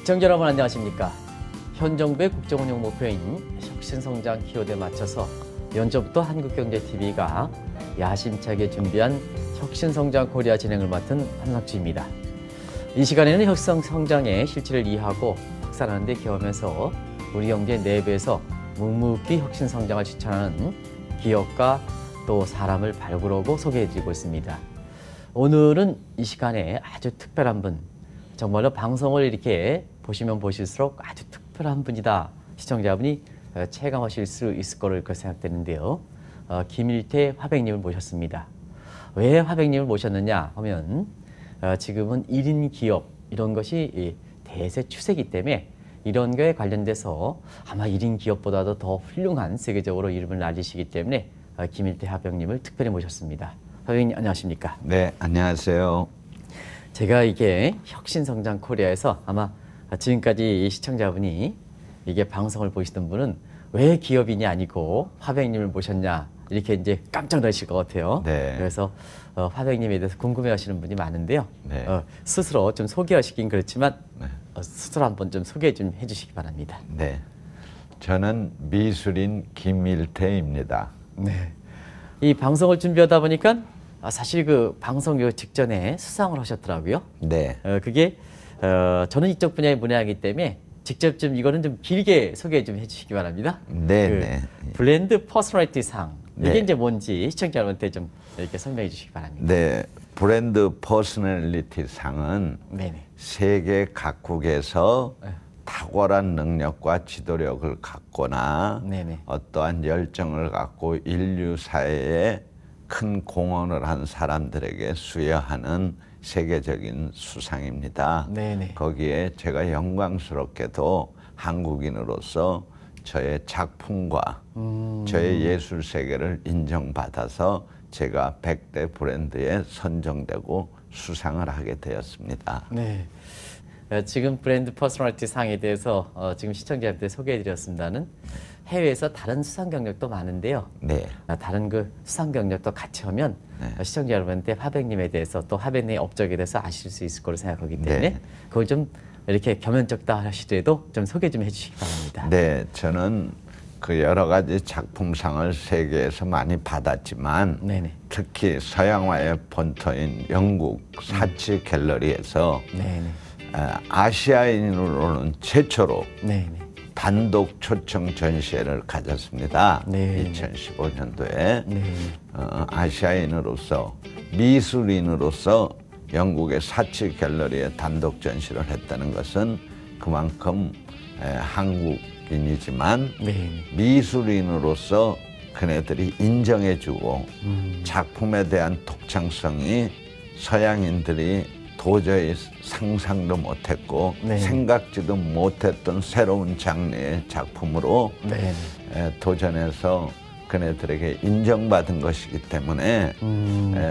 시청자 여러분 안녕하십니까. 현 정부의 국정운영 목표인 혁신성장 키워드에 맞춰서 연초부터 한국경제TV가 야심차게 준비한 혁신성장 코리아 진행을 맡은 한석주입니다. 이 시간에는 혁신성장의 실체를 이해하고 확산하는 데 기여하면서 우리 경제 내부에서 묵묵히 혁신성장을 실천하는 기업가 또 사람을 발굴하고 소개해드리고 있습니다. 오늘은 이 시간에 아주 특별한 분, 정말로 방송을 이렇게 보시면 보실수록 아주 특별한 분이다. 시청자분이 체감하실 수 있을 거로 이렇게 생각되는데요. 김일태 화백님을 모셨습니다. 왜 화백님을 모셨느냐 하면 지금은 1인 기업 이런 것이 대세 추세이기 때문에 이런 거에 관련돼서 아마 1인 기업보다도 더 훌륭한 세계적으로 이름을 날리시기 때문에 김일태 화백님을 특별히 모셨습니다. 화백님 안녕하십니까? 네, 안녕하세요. 제가 이게 혁신성장 코리아에서 아마 지금까지 시청자분이 이게 방송을 보시던 분은 왜 기업인이 아니고 화백님을 모셨냐 이렇게 이제 깜짝 놀라실 것 같아요. 네. 그래서 화백님에 대해서 궁금해하시는 분이 많은데요. 네. 스스로 좀 소개하시긴 그렇지만 네. 스스로 한번 좀 소개 좀 해주시기 바랍니다. 네, 저는 미술인 김일태입니다. 네. 이 방송을 준비하다 보니까 사실 그 방송 직전에 수상을 하셨더라고요. 네. 그게 저는 이쪽 분야의 문화이기 때문에 직접 좀 이거는 좀 길게 소개 좀 해주시기 바랍니다. 네, 그 네. 브랜드 퍼스널리티 상 이게 네. 이제 뭔지 시청자 여러분한테 좀 이렇게 설명해 주시기 바랍니다. 네, 브랜드 퍼스널리티 상은 네네. 세계 각국에서 네. 탁월한 능력과 지도력을 갖거나 네네. 어떠한 열정을 갖고 인류 사회에 큰 공헌을 한 사람들에게 수여하는 세계적인 수상입니다. 네네. 거기에 제가 영광스럽게도 한국인으로서 저의 작품과 저의 예술 세계를 인정받아서 제가 100대 브랜드에 선정되고 수상을 하게 되었습니다. 네. 지금 브랜드 퍼스널리티 상에 대해서 지금 시청자한테 소개해드렸습니다는 해외에서 다른 수상 경력도 많은데요. 네. 다른 그 수상 경력도 같이 하면 네. 시청자 여러분한테 화백님에 대해서 또 화백님의 업적에 대해서 아실 수 있을 거로 생각하기 때문에 네. 그걸 좀 이렇게 겸연쩍다 하시더라도 좀 소개 좀 해주시기 바랍니다. 네, 저는 그 여러 가지 작품상을 세계에서 많이 받았지만 네네. 특히 서양화의 본토인 영국 사치 갤러리에서 네네. 아시아인으로는 최초로 네네. 단독 초청 전시회를 가졌습니다. 네. 2015년도에 네. 아시아인으로서 미술인으로서 영국의 사치 갤러리에 단독 전시를 했다는 것은 그만큼 한국인이지만 네. 미술인으로서 그네들이 인정해주고 작품에 대한 독창성이 서양인들이 도저히 상상도 못했고 네. 생각지도 못했던 새로운 장르의 작품으로 네. 도전해서 그네들에게 인정받은 것이기 때문에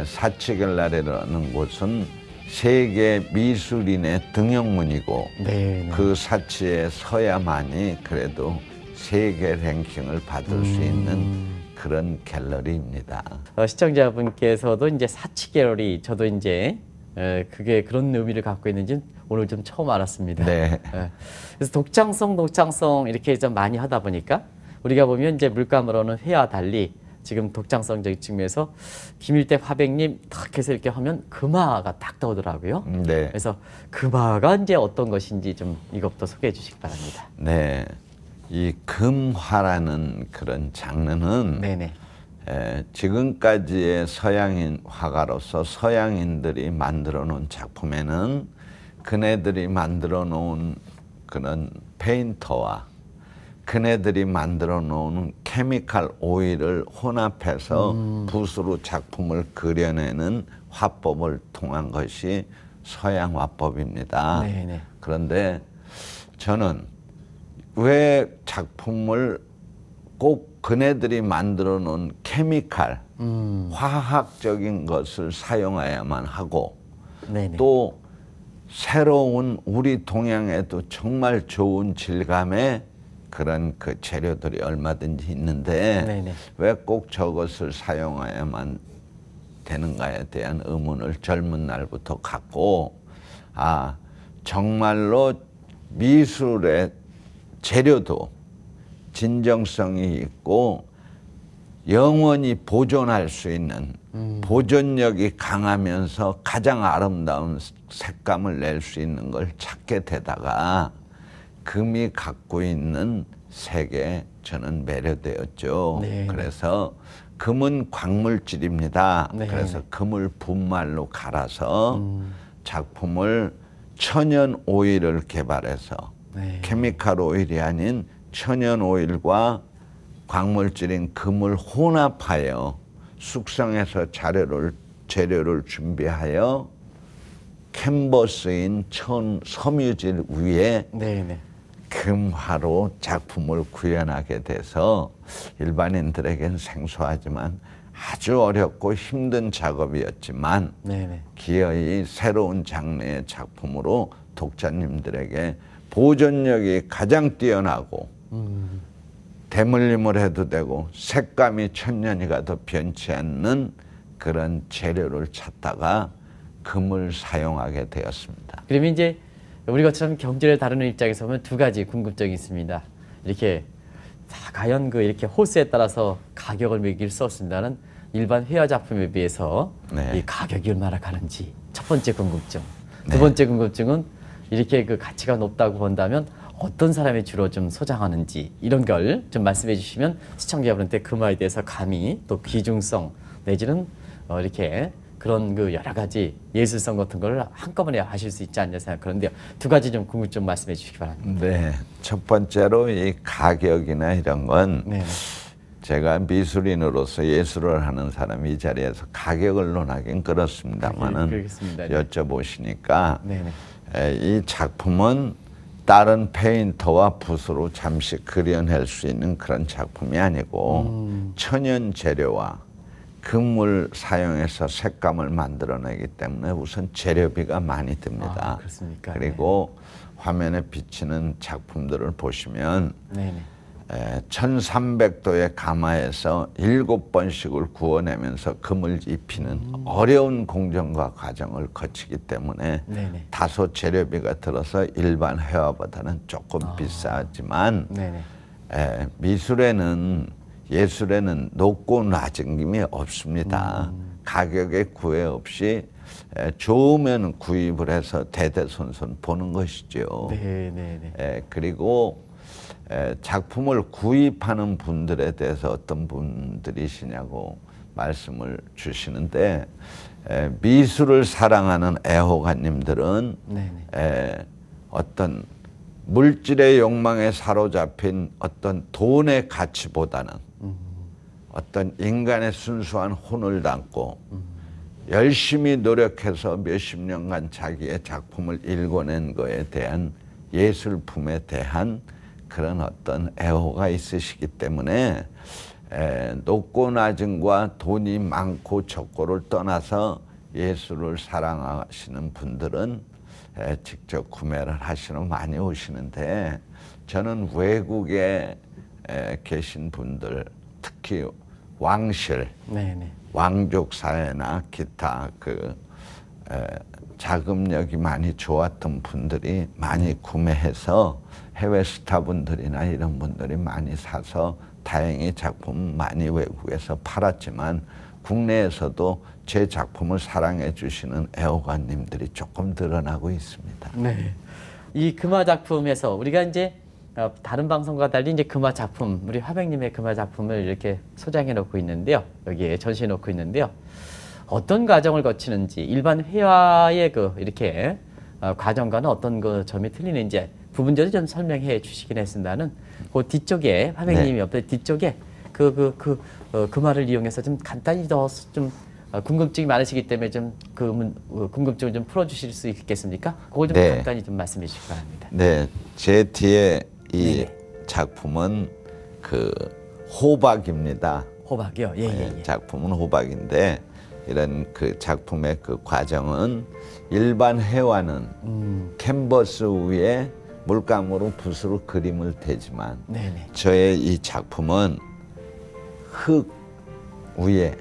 사치갤러리라는 곳은 세계 미술인의 등용문이고 네. 그 사치에 서야만이 그래도 세계 랭킹을 받을 수 있는 그런 갤러리입니다. 시청자분께서도 이제 사치 갤러리 저도 이제 그게 그런 의미를 갖고 있는지 오늘 좀 처음 알았습니다. 네. 그래서 독창성 이렇게 좀 많이 하다 보니까 우리가 보면 이제 물감으로는 회와 달리 지금 독창성적인 측면에서 김일태 화백님 딱 해서 이렇게 하면 금화가 딱 떠오더라고요. 네. 그래서 금화가 이제 어떤 것인지 좀 이것부터 소개해 주시기 바랍니다. 네. 이 금화라는 그런 장르는 네네. 지금까지의 서양인 화가로서 서양인들이 만들어 놓은 작품에는 그네들이 만들어 놓은 그런 페인터와 그네들이 만들어 놓은 케미칼 오일을 혼합해서 붓으로 작품을 그려내는 화법을 통한 것이 서양 화법입니다. 네네. 그런데 저는 왜 작품을 꼭 그네들이 만들어 놓은 케미칼, 화학적인 것을 사용해야만 하고 네네. 또 새로운 우리 동양에도 정말 좋은 질감의 그런 그 재료들이 얼마든지 있는데 네네. 왜 꼭 저것을 사용해야만 되는가에 대한 의문을 젊은 날부터 갖고 정말로 미술의 재료도 진정성이 있고 영원히 보존할 수 있는 보존력이 강하면서 가장 아름다운 색감을 낼 수 있는 걸 찾게 되다가 금이 갖고 있는 색에 저는 매료되었죠. 네. 그래서 금은 광물질입니다. 네. 그래서 금을 분말로 갈아서 작품을 천연 오일을 개발해서 네. 케미칼 오일이 아닌 천연 오일과 광물질인 금을 혼합하여 숙성해서 재료를 준비하여 캔버스인 섬유질 위에 네네. 금화로 작품을 구현하게 돼서 일반인들에겐 생소하지만 아주 어렵고 힘든 작업이었지만 네네. 기어이 새로운 장르의 작품으로 독자님들에게 보존력이 가장 뛰어나고 대물림을 해도 되고 색감이 천년이 가도 변치 않는 그런 재료를 찾다가 금을 사용하게 되었습니다. 그러면 이제 우리 것처럼 경제를 다루는 입장에서 보면 두 가지 궁금증이 있습니다. 이렇게 과연 이렇게 호수에 따라서 가격을 매길 수 없습니다는 일반 회화 작품에 비해서 네. 이 가격이 얼마나 가는지 첫 번째 궁금증. 네. 두 번째 궁금증은 이렇게 그 가치가 높다고 본다면 어떤 사람이 주로 좀 소장하는지 이런 걸 좀 말씀해 주시면 시청자분한테 금화에 대해서 감히 또 귀중성 내지는 이렇게 그런 여러 가지 예술성 같은 걸 한꺼번에 하실 수 있지 않냐 생각하는데요. 두 가지 좀 궁금증 말씀해 주시기 바랍니다. 네, 첫 번째로 이 가격이나 이런 건 네. 제가 미술인으로서 예술을 하는 사람이 이 자리에서 가격을 논하긴 그렇습니다만은 그렇겠습니다. 여쭤보시니까 네네. 이 작품은 다른 페인터와 붓으로 잠시 그려낼 수 있는 그런 작품이 아니고 천연 재료와 금을 사용해서 색감을 만들어내기 때문에 우선 재료비가 많이 듭니다. 아, 그렇습니까? 그리고 화면에 비치는 작품들을 보시면 네네. 1300도의 가마에서 7번씩을 구워내면서 금을 입히는 어려운 공정과 과정을 거치기 때문에 네네. 다소 재료비가 들어서 일반 회화보다는 조금 비싸지만 네네. 예술에는 높고 낮은 김이 없습니다. 가격에 구애 없이 좋으면 구입을 해서 대대손손 보는 것이죠. 네네네. 그리고 작품을 구입하는 분들에 대해서 어떤 분들이시냐고 말씀을 주시는데 미술을 사랑하는 애호가님들은 네네. 어떤 물질의 욕망에 사로잡힌 어떤 돈의 가치보다는 어떤 인간의 순수한 혼을 담고 열심히 노력해서 몇십 년간 자기의 작품을 일궈낸 것에 대한 예술품에 대한 그런 어떤 애호가 있으시기 때문에 높고 낮음과 돈이 많고 적고를 떠나서 예술을 사랑하시는 분들은 직접 구매를 하시러 많이 오시는데 저는 외국에 계신 분들 특히 왕실, 네네. 왕족 사회나 기타 자금력이 많이 좋았던 분들이 많이 구매해서 해외 스타분들이나 이런 분들이 많이 사서 다행히 작품 많이 외국에서 팔았지만 국내에서도 제 작품을 사랑해 주시는 애호가님들이 조금 늘어나고 있습니다. 네. 이 금화 작품에서 우리가 이제 다른 방송과 달리 이제 금화 작품, 우리 화백님의 금화 작품을 이렇게 소장해 놓고 있는데요. 여기에 전시해 놓고 있는데요. 어떤 과정을 거치는지 일반 회화의 이렇게 과정과는 어떤 점이 틀리는지 부분적으로 좀 설명해 주시긴 했습니다는 그 뒤쪽에 화백님이 옆에 뒤쪽에 금화를 이용해서 좀 간단히 더 좀 궁금증이 많으시기 때문에 좀 궁금증을 좀 풀어주실 수 있겠습니까? 그거 좀 간단히 좀 말씀해 주시기 바랍니다. 네, 제 뒤에 이 작품은 호박입니다. 호박이요? 예. 작품은 호박인데 이런 작품의 과정은 일반 회화는 캔버스 위에 물감으로 붓으로 그림을 대지만 네네. 저의 이 작품은 흙 위에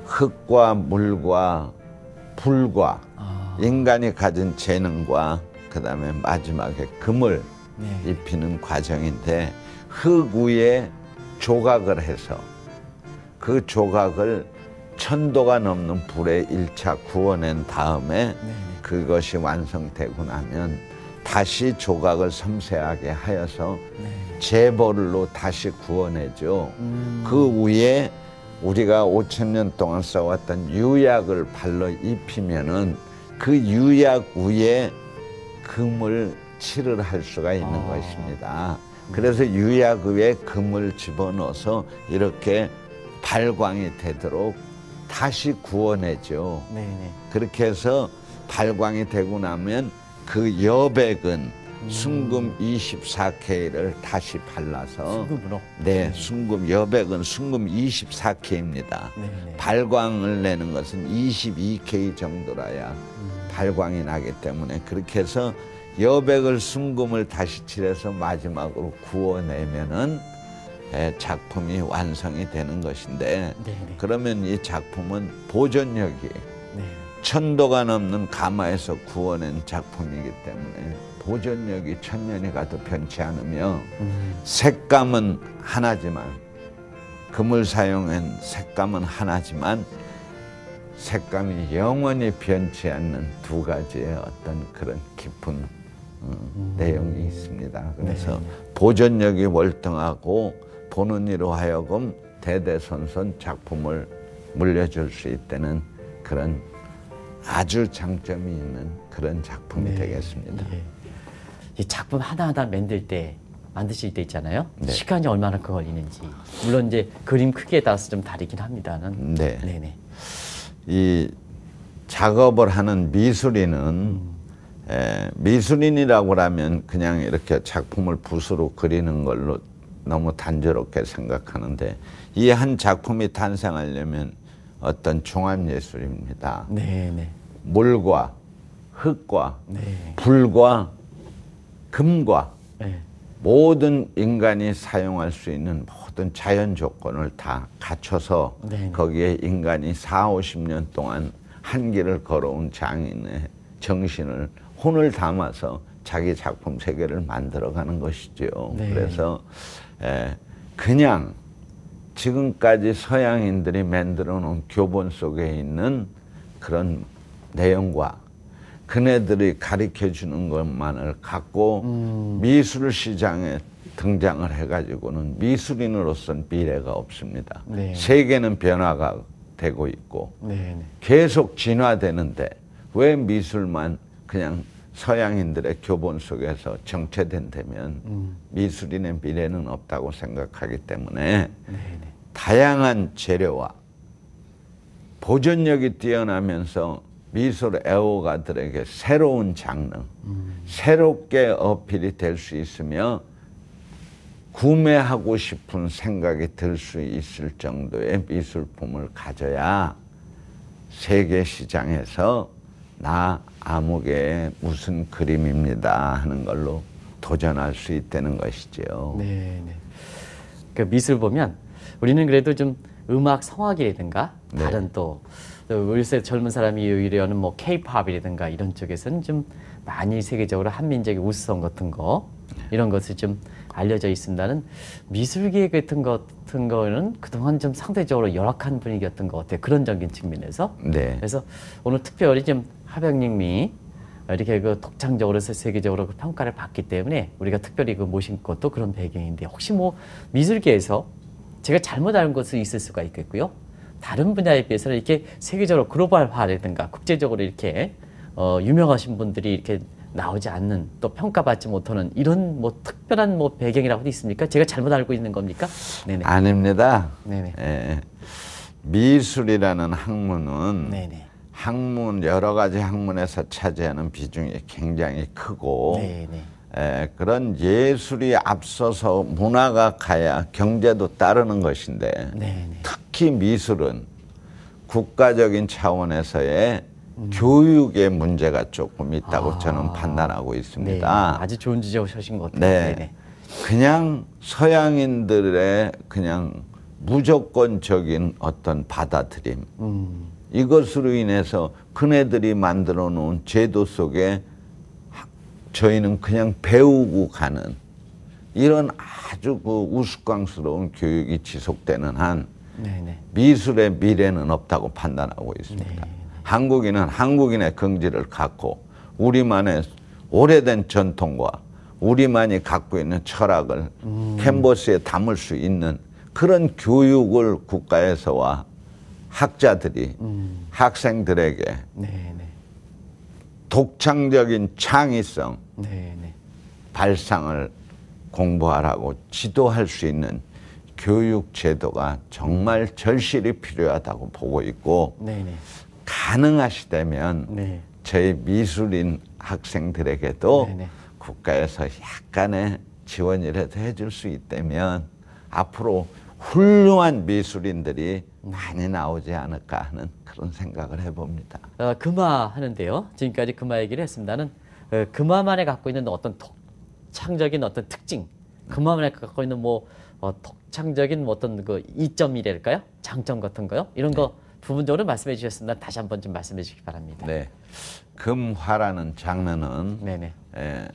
흙과 물과 불과 인간이 가진 재능과 그다음에 마지막에 금을 네. 입히는 과정인데 흙 위에 조각을 해서 그 조각을 1000도가 넘는 불에 1차 구워낸 다음에 네. 그것이 완성되고 나면 다시 조각을 섬세하게 하여서 네. 재벌로 다시 구워내죠. 그 위에 우리가 5000년 동안 써왔던 유약을 발라 입히면은 그 유약 위에 금을 칠을 할 수가 있는 것입니다. 그래서 유약 위에 금을 집어넣어서 이렇게 발광이 되도록 다시 구워내죠. 네네. 그렇게 해서 발광이 되고 나면 그 여백은 순금 24K를 다시 발라서 순금으로? 네, 순금 여백은 순금 24K입니다. 네네. 발광을 내는 것은 22K 정도라야 발광이 나기 때문에 그렇게 해서 여백을 순금을 다시 칠해서 마지막으로 구워내면은 작품이 완성이 되는 것인데 네네. 그러면 이 작품은 보존력이 네. 1000도가 넘는 가마에서 구워낸 작품이기 때문에 보존력이 1000년이 가도 변치 않으며 색감은 하나지만 금을 사용한 색감은 하나지만 색감이 영원히 변치 않는 두 가지의 어떤 그런 깊은 내용이 있습니다. 그래서 네. 보존력이 월등하고 보는 이로 하여금 대대손손 작품을 물려줄 수 있다는 그런 아주 장점이 있는 그런 작품이 네. 되겠습니다. 예. 이 작품 하나하나 만드실 때 있잖아요. 네. 시간이 얼마나 걸리는지. 물론 이제 그림 크기에 따라서 좀 다르긴 합니다는. 네. 네네. 이 작업을 하는 미술인은 미술인이라고 하면 그냥 이렇게 작품을 붓으로 그리는 걸로 너무 단조롭게 생각하는데 이 한 작품이 탄생하려면 어떤 종합예술입니다. 네네. 물과 흙과 네. 불과 금과 네. 모든 인간이 사용할 수 있는 모든 자연 조건을 다 갖춰서 네네. 거기에 인간이 40~50년 동안 한 길을 걸어온 장인의 정신을 혼을 담아서 자기 작품 세계를 만들어가는 것이죠. 네. 그래서 그냥 지금까지 서양인들이 만들어 놓은 교본 속에 있는 그런 내용과 그네들이 가르쳐 주는 것만을 갖고 미술 시장에 등장을 해가지고는 미술인으로서는 미래가 없습니다. 네. 세계는 변화가 되고 있고 네네. 계속 진화되는데 왜 미술만 그냥 서양인들의 교본 속에서 정체된다면 미술인의 미래는 없다고 생각하기 때문에 네네. 다양한 재료와 보존력이 뛰어나면서 미술 애호가들에게 새로운 장르, 새롭게 어필이 될 수 있으며 구매하고 싶은 생각이 들 수 있을 정도의 미술품을 가져야 세계 시장에서 나 아무개 무슨 그림입니다 하는 걸로 도전할 수 있다는 것이죠. 네네. 그 미술 보면 우리는 그래도 좀 음악 성악이라든가 네. 다른 또 요새 젊은 사람이 이러는 뭐 K-팝이라든가 이런 쪽에서는 좀 많이 세계적으로 한민족의 우수성 같은 거 이런 것이 좀 알려져 있습니다는 미술계 같은 거는 그동안 좀 상대적으로 열악한 분위기였던 것 같아요. 그런 적인 측면에서. 네. 그래서 오늘 특별히 좀 하병님이 이렇게 그 독창적으로 세계적으로 그 평가를 받기 때문에 우리가 특별히 그 모신 것도 그런 배경인데 혹시 뭐 미술계에서 제가 잘못 알은 것이 있을 수가 있겠고요. 다른 분야에 비해서는 이렇게 세계적으로 글로벌화라든가 국제적으로 이렇게 유명하신 분들이 이렇게 나오지 않는 또 평가받지 못하는 이런 뭐 특별한 뭐 배경이라고도 있습니까? 제가 잘못 알고 있는 겁니까? 네네. 아닙니다. 네네. 미술이라는 학문은 네네. 학문 여러 가지 학문에서 차지하는 비중이 굉장히 크고 네네. 그런 예술이 앞서서 문화가 가야 경제도 따르는 것인데 네네. 특히 미술은 국가적인 차원에서의 교육의 문제가 조금 있다고 저는 판단하고 있습니다. 네. 아주 좋은 지적하신 것 같아요. 네. 네네. 그냥 서양인들의 그냥 무조건적인 어떤 받아들임 이것으로 인해서 그네들이 만들어 놓은 제도 속에 저희는 그냥 배우고 가는 이런 아주 그 우스꽝스러운 교육이 지속되는 한 네네. 미술의 미래는 없다고 판단하고 있습니다. 네. 한국인은 한국인의 긍지를 갖고 우리만의 오래된 전통과 우리만이 갖고 있는 철학을 캔버스에 담을 수 있는 그런 교육을 국가에서와 학자들이 학생들에게 네네. 독창적인 창의성, 네네. 발상을 공부하라고 지도할 수 있는 교육 제도가 정말 절실히 필요하다고 보고 있고 네네. 가능하시다면 네. 저희 미술인 학생들에게도 네네. 국가에서 약간의 지원이라도 해줄 수 있다면 앞으로 훌륭한 미술인들이 많이 나오지 않을까 하는 그런 생각을 해봅니다. 금화 하는데요. 지금까지 금화 얘기를 했습니다는 금화만에 갖고 있는 어떤 독창적인 어떤 특징, 금화만에 갖고 있는 뭐 독창적인 어떤 그 이점이랄까요? 장점 같은 거요? 이런 거 부분적으로 말씀해 주셨습니다. 다시 한번 좀 말씀해 주시기 바랍니다. 네, 금화라는 장르는 네네.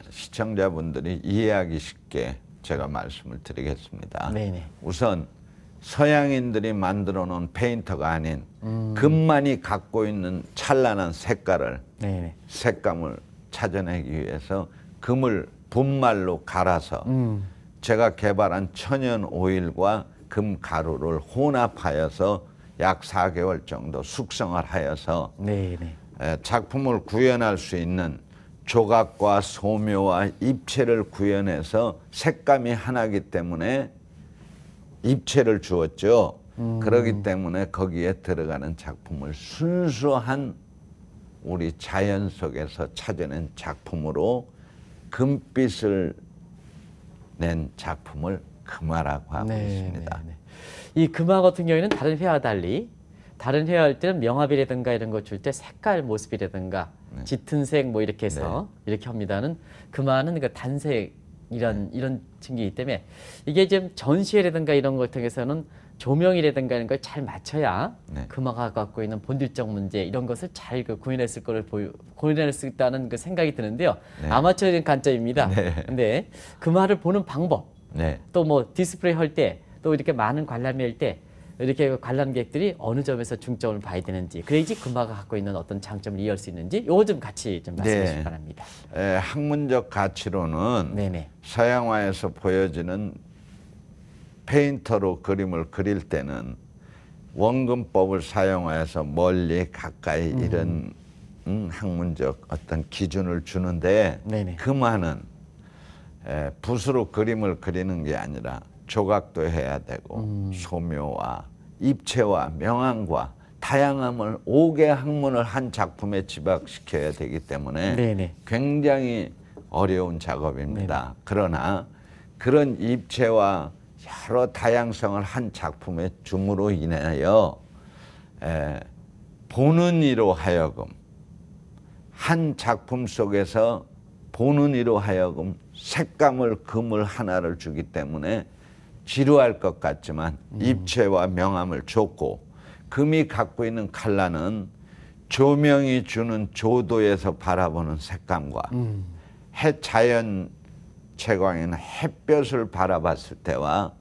시청자분들이 이해하기 쉽게 제가 말씀을 드리겠습니다. 네네. 우선 서양인들이 만들어 놓은 페인터가 아닌 금만이 갖고 있는 찬란한 색깔을 네네. 색감을 찾아내기 위해서 금을 분말로 갈아서 제가 개발한 천연 오일과 금 가루를 혼합하여서 약 4개월 정도 숙성을 하여서 네네. 작품을 구현할 수 있는 조각과 소묘와 입체를 구현해서 색감이 하나이기 때문에 입체를 주었죠. 그렇기 때문에 거기에 들어가는 작품을 순수한 우리 자연 속에서 찾아낸 작품으로 금빛을 낸 작품을 금화라고 하고 있습니다. 네. 이 금화 같은 경우에는 다른 회와 달리 다른 회화 할 때는 명암이라든가 이런 거 줄 때 색깔 모습이라든가 짙은 색 뭐 이렇게 해서 이렇게 합니다는 금화는 그 단색 이런 층이기 때문에 이게 지금 전시회라든가 이런 것 통해서는 조명이라든가 이런 걸 잘 맞춰야 금화가 갖고 있는 본질적 문제 이런 것을 잘 구현했을 거를 구현할 수 있다는 그 생각이 드는데요. 아마추어적인 관점입니다. 근데 금화를 보는 방법, 또 뭐 디스플레이 할 때, 또 이렇게 많은 관람회 할 때 이렇게 관람객들이 어느 점에서 중점을 봐야 되는지, 그래야지 금화가 갖고 있는 어떤 장점을 이해할 수 있는지, 요거 좀 같이 좀 말씀해 주시기 바랍니다. 학문적 가치로는 서양화에서 보여지는 페인터로 그림을 그릴 때는 원근법을 사용해서 멀리 가까이 이런 학문적 어떤 기준을 주는데 금화는 붓으로 그림을 그리는 게 아니라 조각도 해야 되고 소묘와 입체와 명암과 다양함을 5개 학문을 한 작품에 집약시켜야 되기 때문에 굉장히 어려운 작업입니다. 그러나 그런 입체와 여러 다양성을 한 작품에 줌으로 인하여 보는 이로 하여금 한 작품 속에서 보는 이로 하여금 색감을 금을 하나를 주기 때문에 지루할 것 같지만 입체와 명암을 줬고 금이 갖고 있는 컬러는 조명이 주는 조도에서 바라보는 색감과 자연 채광에는 햇볕을 바라봤을 때와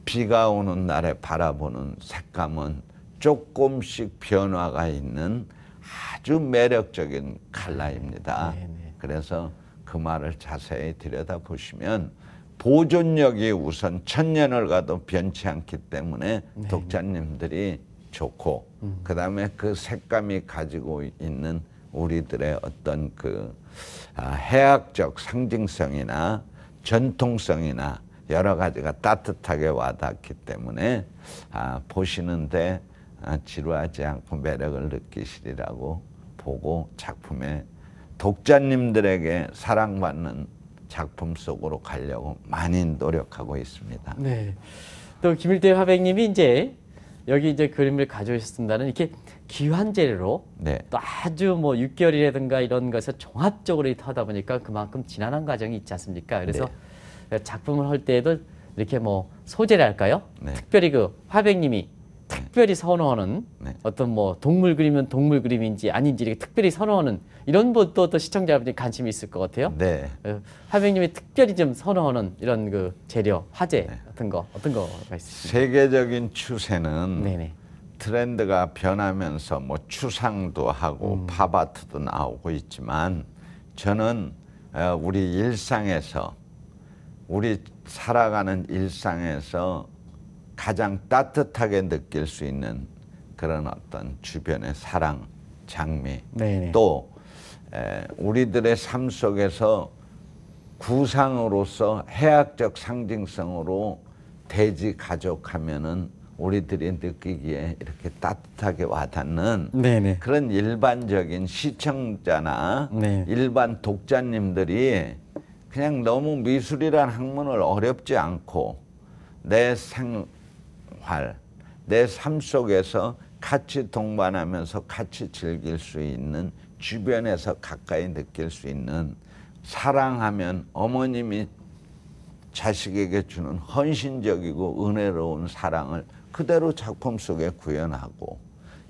비가 오는 날에 바라보는 색감은 조금씩 변화가 있는 아주 매력적인 컬러입니다. 그래서 그 말을 자세히 들여다보시면 보존력이 우선 1000년을 가도 변치 않기 때문에 독자님들이 좋고 그 다음에 그 색감이 가지고 있는 우리들의 어떤 그 해학적 상징성이나 전통성이나 여러 가지가 따뜻하게 와닿기 때문에 보시는데 지루하지 않고 매력을 느끼시리라고 보고 작품에 독자님들에게 사랑받는 작품 속으로 가려고 많이 노력하고 있습니다. 또 김일태 화백님이 이제 여기 이제 그림을 가져오셨습니다는 이렇게 귀한 재료로 또 아주 뭐 6개월이라든가 이런 것을 종합적으로 하다 보니까 그만큼 지난한 과정이 있지 않습니까? 그래서 작품을 할 때에도 이렇게 뭐 소재랄까요? 특별히 그 화백님이 특별히 선호하는 네. 어떤 뭐 동물 그림은 동물 그림인지 아닌지 이렇게 특별히 선호하는 이런 것도 또 시청자분들이 관심이 있을 것 같아요. 네. 화백님이 특별히 좀 선호하는 이런 그 재료, 화재 같은 거 어떤 거가 있으십니까? 세계적인 추세는 네네. 트렌드가 변하면서 뭐 추상도 하고 팝아트도 나오고 있지만 저는 우리 일상에서 우리 살아가는 일상에서 가장 따뜻하게 느낄 수 있는 그런 어떤 주변의 사랑, 장미 네네. 또 우리들의 삶 속에서 구상으로서 해학적 상징성으로 대지 가족 하면은 우리들이 느끼기에 이렇게 따뜻하게 와닿는 네네. 그런 일반적인 시청자나 네. 일반 독자님들이 그냥 너무 미술이란 학문을 어렵지 않고 내 생활, 내 삶 속에서 같이 동반하면서 같이 즐길 수 있는 주변에서 가까이 느낄 수 있는 사랑하면 어머님이 자식에게 주는 헌신적이고 은혜로운 사랑을 그대로 작품 속에 구현하고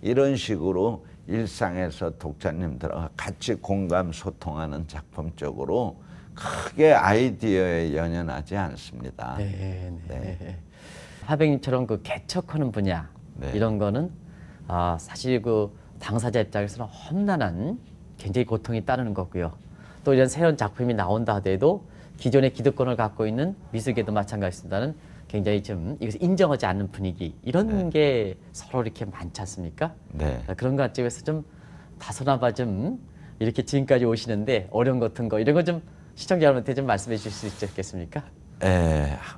이런 식으로 일상에서 독자님들과 같이 공감 소통하는 작품 쪽으로 크게 아이디어에 연연하지 않습니다. 네. 화백님처럼 그 개척하는 분야 네. 이런 거는 사실 그 당사자 입장에서는 험난한 굉장히 고통이 따르는 거고요. 또 이런 새로운 작품이 나온다 하더라도 기존의 기득권을 갖고 있는 미술계도 마찬가지입니다는 굉장히 좀 이것을 인정하지 않는 분위기 이런 게 서로 이렇게 많지 않습니까? 네. 그런 관점에서 좀 다소나마 좀 이렇게 지금까지 오시는데 어려운 것 같은 거 이런 거 좀 시청자 여러분한테 좀 말씀해 주실 수 있겠습니까?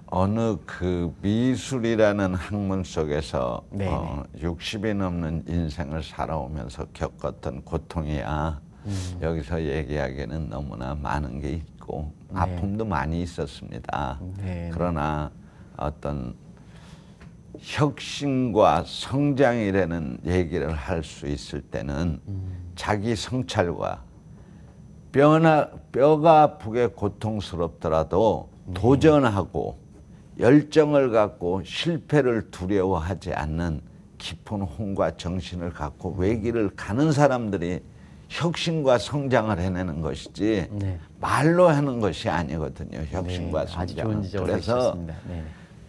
어느 그 미술이라는 학문 속에서 60이 넘는 인생을 살아오면서 겪었던 고통이야 여기서 얘기하기에는 너무나 많은 게 있고 아픔도 많이 있었습니다. 그러나 어떤 혁신과 성장이라는 얘기를 할 수 있을 때는 자기 성찰과 뼈가 아프게 고통스럽더라도 도전하고 열정을 갖고 실패를 두려워하지 않는 깊은 혼과 정신을 갖고 외길을 가는 사람들이 혁신과 성장을 해내는 것이지 말로 하는 것이 아니거든요. 혁신과 성장은. 그래서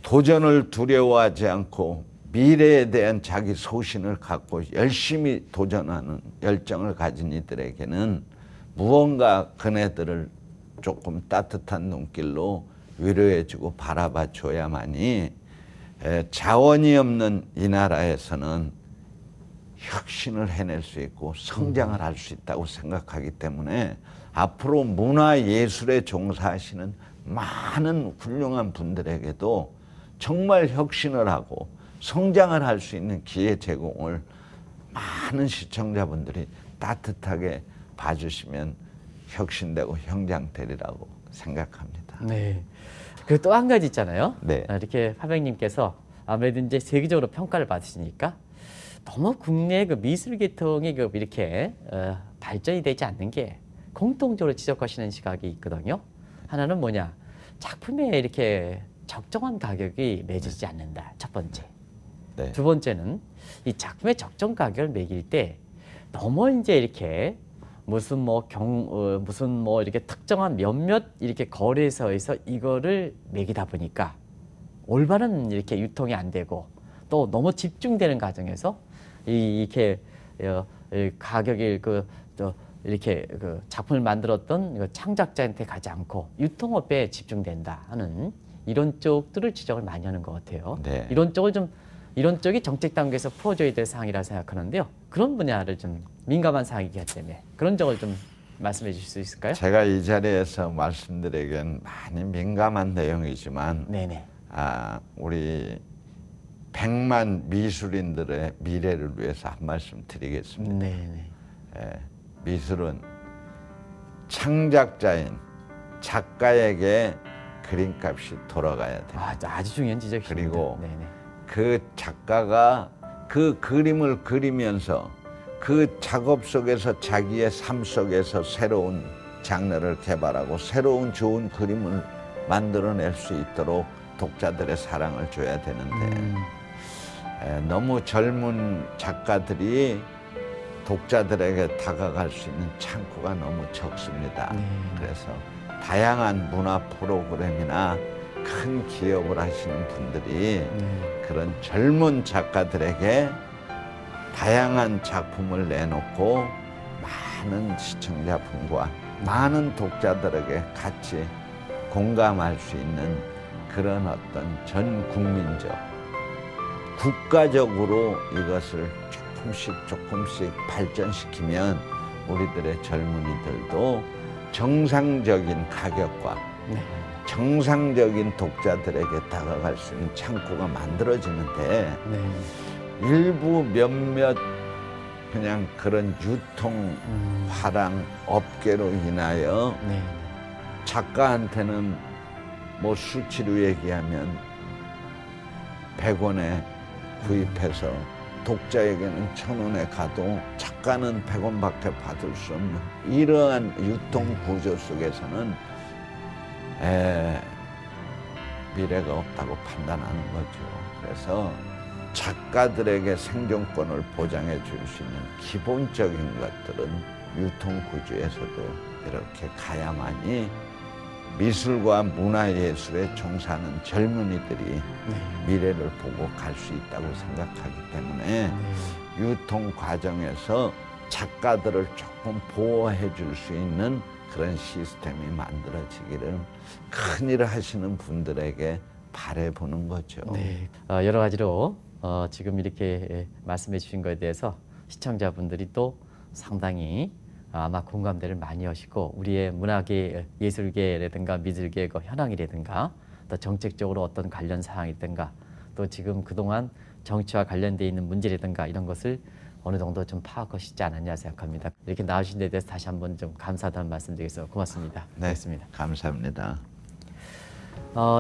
도전을 두려워하지 않고 미래에 대한 자기 소신을 갖고 열심히 도전하는 열정을 가진 이들에게는 무언가 그네들을 조금 따뜻한 눈길로 위로해주고 바라봐 줘야만이 자원이 없는 이 나라에서는 혁신을 해낼 수 있고 성장을 할 수 있다고 생각하기 때문에 앞으로 문화예술에 종사하시는 많은 훌륭한 분들에게도 정말 혁신을 하고 성장을 할 수 있는 기회 제공을 많은 시청자분들이 따뜻하게 봐주시면 혁신되고 형장되리라고 생각합니다. 네. 그리고 또 한 가지 있잖아요. 네. 이렇게 화백님께서 아무래도 이제 세계적으로 평가를 받으시니까 너무 국내 그 미술 계통이 그 이렇게 발전이 되지 않는 게 공통적으로 지적하시는 시각이 있거든요. 하나는 뭐냐, 작품에 이렇게 적정한 가격이 매겨지지 않는다. 첫 번째. 네. 두 번째는 이 작품의 적정 가격을 매길 때 너무 이제 이렇게 무슨 뭐 이렇게 특정한 몇몇 이렇게 거래소에서 이거를 매기다 보니까 올바른 이렇게 유통이 안 되고 또 너무 집중되는 과정에서 이렇게 가격이 이렇게 그 작품을 만들었던 창작자한테 가지 않고 유통업에 집중된다 하는 이런 쪽들을 지적을 많이 하는 것 같아요. 네. 이런 쪽이 정책 단계에서 풀어줘야 될 사항이라 생각하는데요. 그런 분야를 좀 민감한 사항이기 때문에 그런 점을 좀 말씀해 주실 수 있을까요? 제가 이 자리에서 말씀드리기엔 많이 민감한 내용이지만 네네. 우리 100만 미술인들의 미래를 위해서 한 말씀 드리겠습니다. 네네. 미술은 창작자인 작가에게 그림값이 돌아가야 됩니다. 아주 중요한 지적이십니다. 그리고 네네. 그 작가가 그 그림을 그리면서 그 작업 속에서 자기의 삶 속에서 새로운 장르를 개발하고 새로운 좋은 그림을 만들어낼 수 있도록 독자들의 사랑을 줘야 되는데 너무 젊은 작가들이 독자들에게 다가갈 수 있는 창구가 너무 적습니다. 그래서 다양한 문화 프로그램이나 큰 기업을 하시는 분들이 그런 젊은 작가들에게 다양한 작품을 내놓고 많은 시청자분과 많은 독자들에게 같이 공감할 수 있는 그런 어떤 전 국민적, 국가적으로 이것을 조금씩 발전시키면 우리들의 젊은이들도 정상적인 가격과 정상적인 독자들에게 다가갈 수 있는 창구가 만들어지는데 일부 몇몇 그냥 그런 유통 화랑 업계로 인하여 작가한테는 뭐 수치로 얘기하면 100원에 구입해서 독자에게는 1000원에 가도 작가는 100원밖에 받을 수 없는 이러한 유통 구조 속에서는 미래가 없다고 판단하는 거죠. 그래서 작가들에게 생존권을 보장해 줄 수 있는 기본적인 것들은 유통 구조에서도 이렇게 가야만이 미술과 문화예술에 종사하는 젊은이들이 미래를 보고 갈 수 있다고 생각하기 때문에 유통 과정에서 작가들을 조금 보호해 줄 수 있는 그런 시스템이 만들어지기를 큰일을 하시는 분들에게 바라보는 거죠. 여러 가지로 지금 이렇게 말씀해 주신 것에 대해서 시청자분들이 또 상당히 아마 공감대를 많이 하시고 우리의 문화계, 예술계라든가 미술계의 현황이라든가 또 정책적으로 어떤 관련 사항이든가 또 지금 그동안 정치와 관련되어 있는 문제라든가 이런 것을 어느 정도 좀 파악하시지 않았냐 생각합니다. 이렇게 나오신 데 대해서 다시 한번 좀 감사하다는 말씀드리겠습니다. 고맙습니다. 고맙습니다. 감사합니다.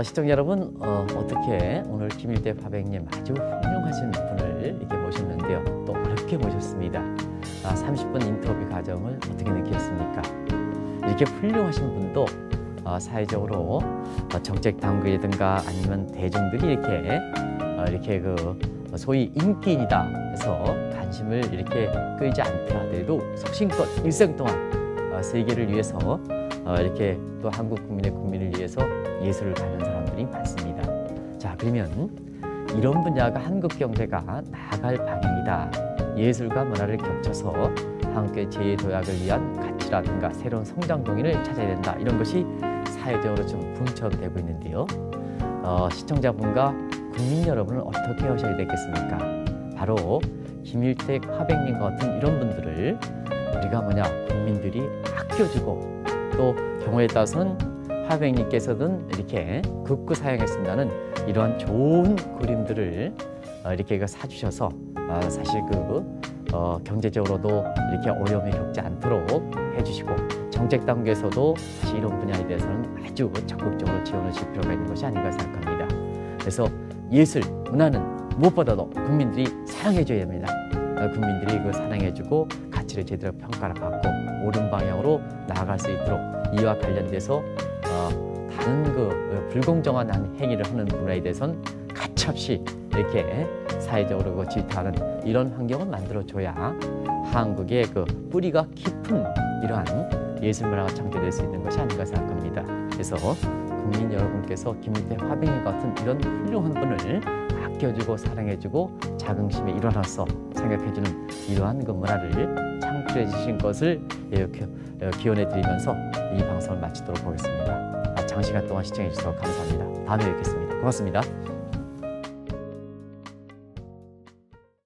시청자 여러분, 어떻게 오늘 김일대 화백님 아주 훌륭하신 분을 이렇게 모셨는데요. 또 어렵게 모셨습니다. 30분 인터뷰 과정을 어떻게 느꼈습니까? 이렇게 훌륭하신 분도 사회적으로 정책 당국이라든가 아니면 대중들이 이렇게 소위 인기인이다 해서 관심을 이렇게 끌지 않더라 하더라도 소신껏 일생 동안 세계를 위해서 이렇게 또 한국 국민을 위해서 예술을 가는 사람들이 많습니다. 자, 그러면 이런 분야가 한국 경제가 나아갈 방향이다. 예술과 문화를 겹쳐서 한국의 재도약을 위한 가치라든가 새로운 성장 동인을 찾아야 된다. 이런 것이 사회적으로 좀 붐처럼 되고 있는데요. 시청자분과 국민 여러분은 어떻게 하셔야 되겠습니까? 바로 김일택 화백님 같은 이런 분들을 우리가 국민들이 아껴주고 또 경우에 따라서는 화백님께서는 이렇게 극구 사용했습니다는 이러한 좋은 그림들을 이렇게 사주셔서 사실 경제적으로도 이렇게 어려움을 겪지 않도록 해주시고 정책 당국에서도 사실 이런 분야에 대해서는 아주 적극적으로 지원을 줄 필요가 있는 것이 아닌가 생각합니다. 그래서 예술, 문화는 무엇보다도 국민들이 사랑해줘야 됩니다. 국민들이 사랑해주고 가치를 제대로 평가를 받고 옳은 방향으로 나아갈 수 있도록 이와 관련돼서 다른 불공정한 행위를 하는 문화에 대해서는 가차없이 이렇게 사회적으로 질타하는 이런 환경을 만들어줘야 한국의 뿌리가 깊은 이러한 예술 문화가 창조될 수 있는 것이 아닌가 생각합니다. 그래서 국민 여러분께서 김일태 화백님 같은 이런 훌륭한 분을 아껴주고 사랑해주고 자긍심에 일어나서 생각해주는 이러한 문화를 창출해 주신 것을 이렇게 기원해 드리면서 이 방송을 마치도록 하겠습니다. 장시간 동안 시청해 주셔서 감사합니다. 다음에 뵙겠습니다. 고맙습니다.